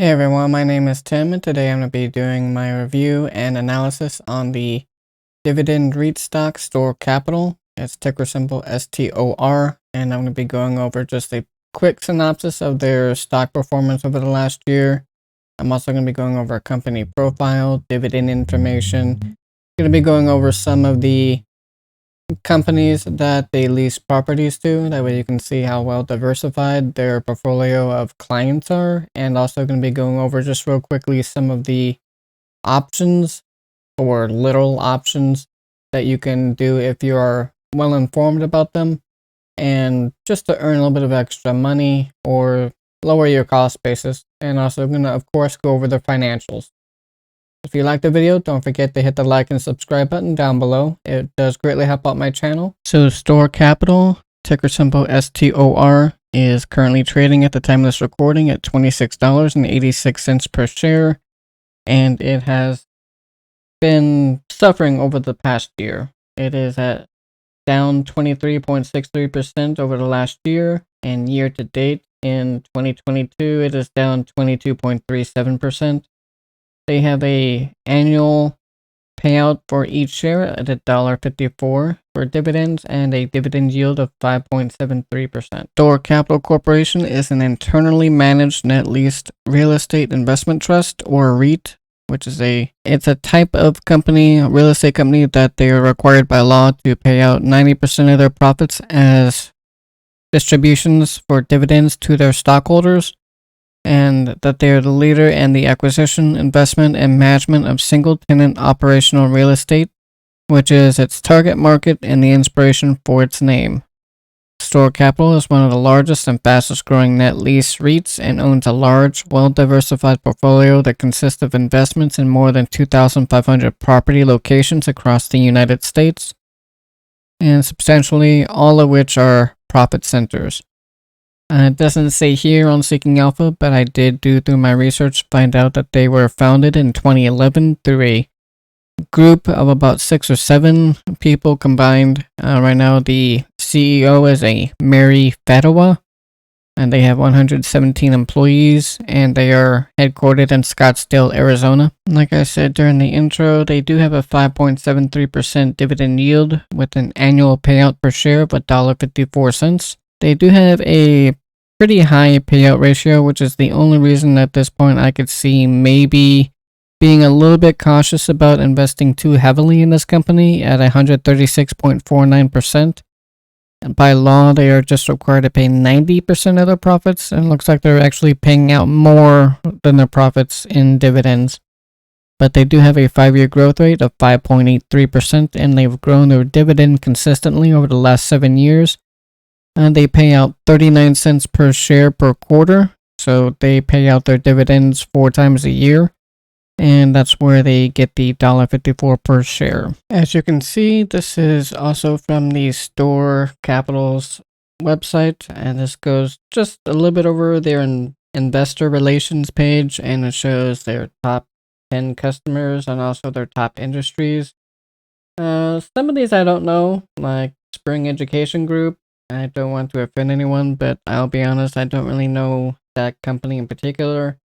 Hey everyone, my name is Tim, and today I'm going to be doing my review and analysis on the dividend REIT stock Store Capital. It's ticker symbol STOR, and I'm going to be going over just a quick synopsis of their stock performance over the last year. I'm also going to be going over a company profile, dividend information. I'm going to be going over some of the companies that they lease properties to. That way you can see how well diversified their portfolio of clients are. And also going to be going over just real quickly some of the options or little options that you can do if you are well informed about them. And just to earn a little bit of extra money or lower your cost basis. And also going to, of course, go over the financials. If you liked the video, don't forget to hit the like and subscribe button down below. It does greatly help out my channel. So Store Capital, ticker symbol STOR, is currently trading at the time of this recording at $26.86 per share. And it has been suffering over the past year. It is at down 23.63% over the last year. And year to date in 2022, it is down 22.37%. They have a annual payout for each share at $1.54 for dividends and a dividend yield of 5.73%. Store Capital Corporation is an internally managed net leased real estate investment trust, or REIT, which is it's a type of company, real estate company, that they are required by law to pay out 90% of their profits as distributions for dividends to their stockholders, and that they are the leader in the acquisition, investment, and management of single-tenant operational real estate, which is its target market and the inspiration for its name. Store Capital is one of the largest and fastest-growing net lease REITs and owns a large, well-diversified portfolio that consists of investments in more than 2,500 property locations across the United States, and substantially all of which are profit centers. It doesn't say here on Seeking Alpha, but I did do through my research find out that they were founded in 2011 through a group of about 6 or 7 people combined. Right now, the CEO is a Mary Fedewa, and they have 117 employees, and they are headquartered in Scottsdale, Arizona. Like I said during the intro, they do have a 5.73% dividend yield with an annual payout per share of $1.54. They do have a pretty high payout ratio, which is the only reason at this point I could see maybe being a little bit cautious about investing too heavily in this company at 136.49%. By law, they are just required to pay 90% of their profits, and it looks like they're actually paying out more than their profits in dividends. But they do have a 5-year growth rate of 5.83%, and they've grown their dividend consistently over the last 7 years. And they pay out 39 cents per share per quarter, so they pay out their dividends 4 times a year, and that's where they get the $1.54 per share. As you can see, this is also from the Store Capital's website, and this goes just a little bit over their investor relations page, and it shows their top 10 customers and also their top industries. Some of these I don't know, like Spring Education Group. I don't want to offend anyone, but I'll be honest, I don't really know that company in particular.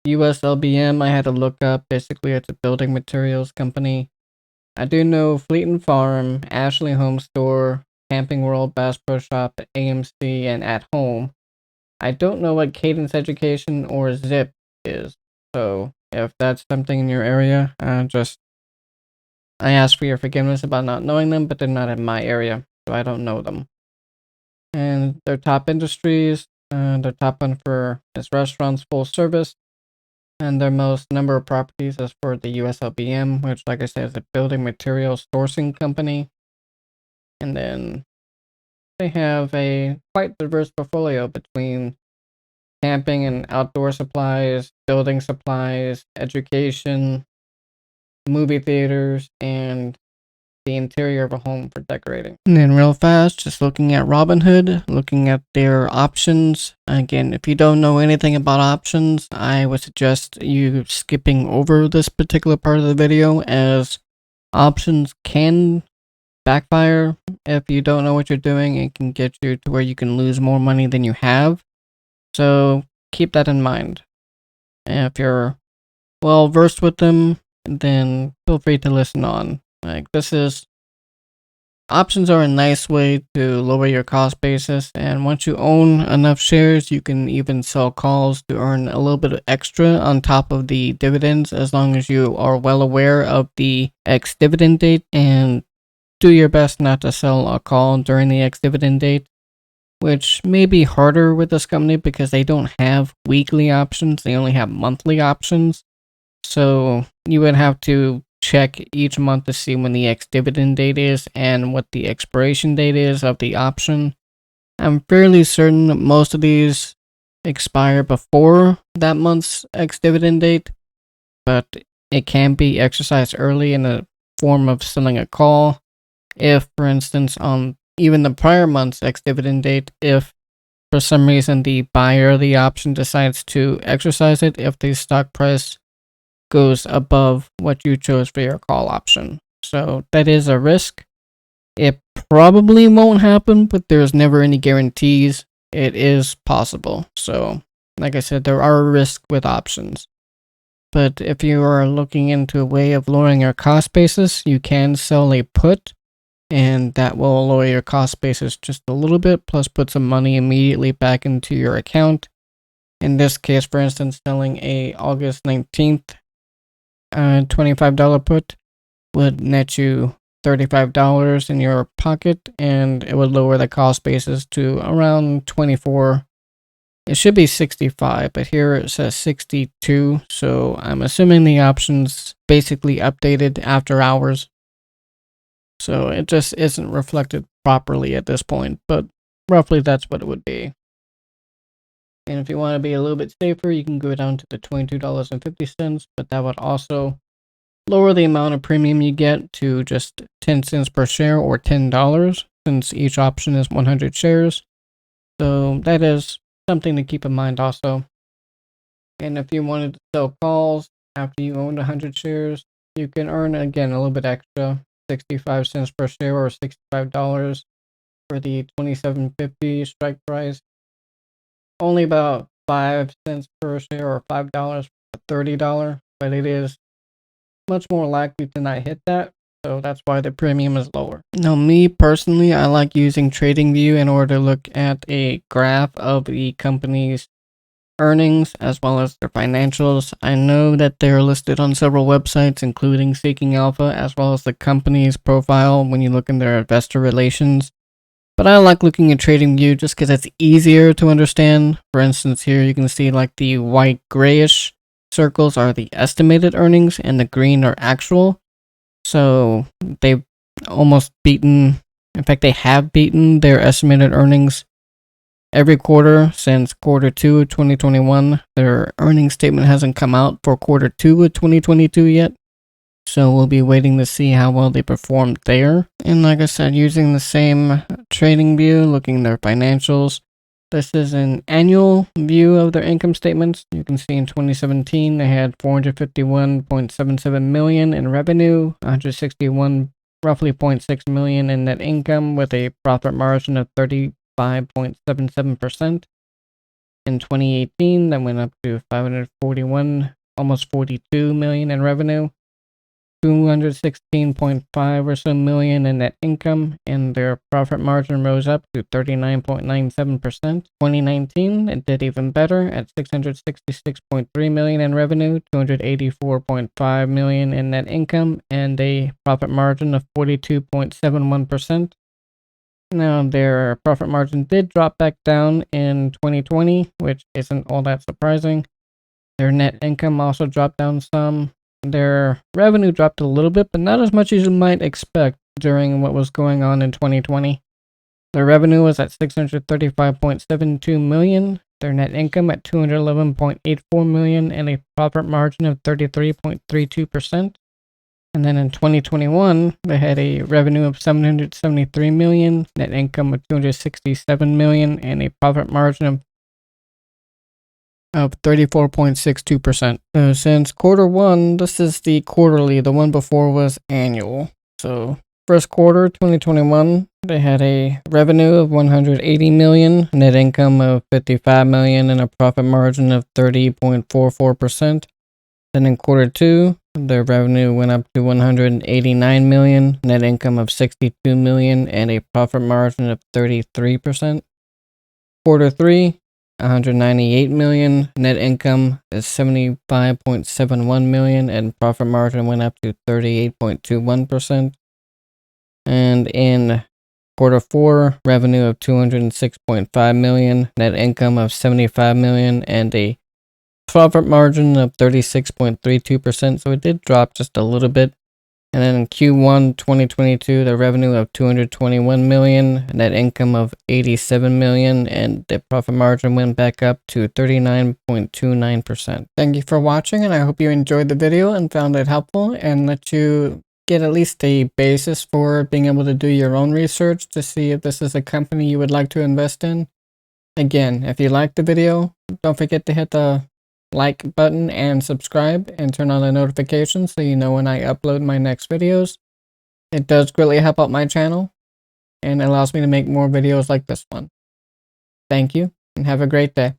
USLBM, I had to look up. Basically, it's a building materials company. I do know Fleet and Farm, Ashley Home Store, Camping World, Bass Pro Shop, AMC, and At Home. I don't know what Cadence Education or Zip is. So, if that's something in your area, I ask for your forgiveness about not knowing them, but they're not in my area, so I don't know them. And their top industries, their top one is restaurants, full service, and their most number of properties is for the USLBM, which, like I said, is a building materials sourcing company. And then they have a quite diverse portfolio between camping and outdoor supplies, building supplies, education, movie theaters, and the interior of a home for decorating. And then real fast, just looking at Robinhood, looking at their options. Again, if you don't know anything about options, I would suggest you skipping over this particular part of the video, as options can backfire if you don't know what you're doing. It can get you to where you can lose more money than you have. So keep that in mind. If you're well versed with them, then feel free to listen on. Options are a nice way to lower your cost basis, and once you own enough shares, you can even sell calls to earn a little bit of extra on top of the dividends, as long as you are well aware of the ex-dividend date, and do your best not to sell a call during the ex-dividend date, which may be harder with this company because they don't have weekly options, they only have monthly options. So you would have to check each month to see when the ex-dividend date is and what the expiration date is of the option. I'm fairly certain that most of these expire before that month's ex-dividend date, but it can be exercised early in the form of selling a call. If, for instance, on even the prior month's ex-dividend date, if for some reason the buyer of the option decides to exercise it, if the stock price goes above what you chose for your call option. So that is a risk. It probably won't happen, but there's never any guarantees. It is possible. So, like I said, there are risks with options. But if you are looking into a way of lowering your cost basis, you can sell a put, and that will lower your cost basis just a little bit, plus put some money immediately back into your account. In this case, for instance, selling a August 19th $25 put would net you $35 in your pocket, and it would lower the cost basis to around 24. It should be 65, but here it says 62, so I'm assuming the option's basically updated after hours. So it just isn't reflected properly at this point, but roughly that's what it would be. And if you want to be a little bit safer, you can go down to the $22.50, but that would also lower the amount of premium you get to just 10 cents per share or $10, since each option is 100 shares. So that is something to keep in mind also. And if you wanted to sell calls after you owned 100 shares, you can earn again a little bit extra, 65 cents per share or $65 for the $27.50 strike price. Only about 5 cents per share or $5 for $30, but it is much more likely to not hit that, so that's why the premium is lower. Now, me personally, I like using TradingView in order to look at a graph of the company's earnings as well as their financials. I know that they're listed on several websites, including Seeking Alpha, as well as the company's profile when you look in their investor relations. But I like looking at TradingView just because it's easier to understand. For instance, here you can see like the white grayish circles are the estimated earnings and the green are actual. So they've almost beaten, in fact, they have beaten their estimated earnings every quarter since quarter 2 of 2021. Their earnings statement hasn't come out for quarter 2 of 2022 yet. So we'll be waiting to see how well they performed there. And like I said, using the same trading view, looking at their financials. This is an annual view of their income statements. You can see in 2017 they had $451.77 million in revenue, roughly 0.6 million in net income, with a profit margin of 35.77%. In 2018, that went up to 541, almost 42 million in revenue, 216.5 or so million in net income, and their profit margin rose up to 39.97%. 2019, it did even better at 666.3 million in revenue, 284.5 million in net income, and a profit margin of 42.71%. Now, their profit margin did drop back down in 2020, which isn't all that surprising. Their net income also dropped down some. Their revenue dropped a little bit, but not as much as you might expect during what was going on in 2020. Their revenue was at 635.72 million, their net income at 211.84 million, and a profit margin of 33.32%. And then in 2021, they had a revenue of 773 million, net income of 267 million, and a profit margin of 34.62%. So since quarter 1, this is the quarterly, the one before was annual. So first quarter 2021, they had a revenue of 180 million, net income of 55 million, and a profit margin of 30.44%. Then in quarter two, their revenue went up to 189 million, net income of 62 million, and a profit margin of 33%. Quarter three, 198 million, net income is 75.71 million, and profit margin went up to 38.21%. And in quarter four, revenue of 206.5 million, net income of 75 million, and a profit margin of 36.32%, so it did drop just a little bit. And then in Q1 2022, the revenue of 221 million, net income of 87 million, and the profit margin went back up to 39.29%. Thank you for watching, and I hope you enjoyed the video and found it helpful and let you get at least a basis for being able to do your own research to see if this is a company you would like to invest in. Again, if you liked the video, don't forget to hit the like button and subscribe and turn on the notifications so you know when I upload my next videos. It does greatly help out my channel and allows me to make more videos like this one. Thank you and have a great day.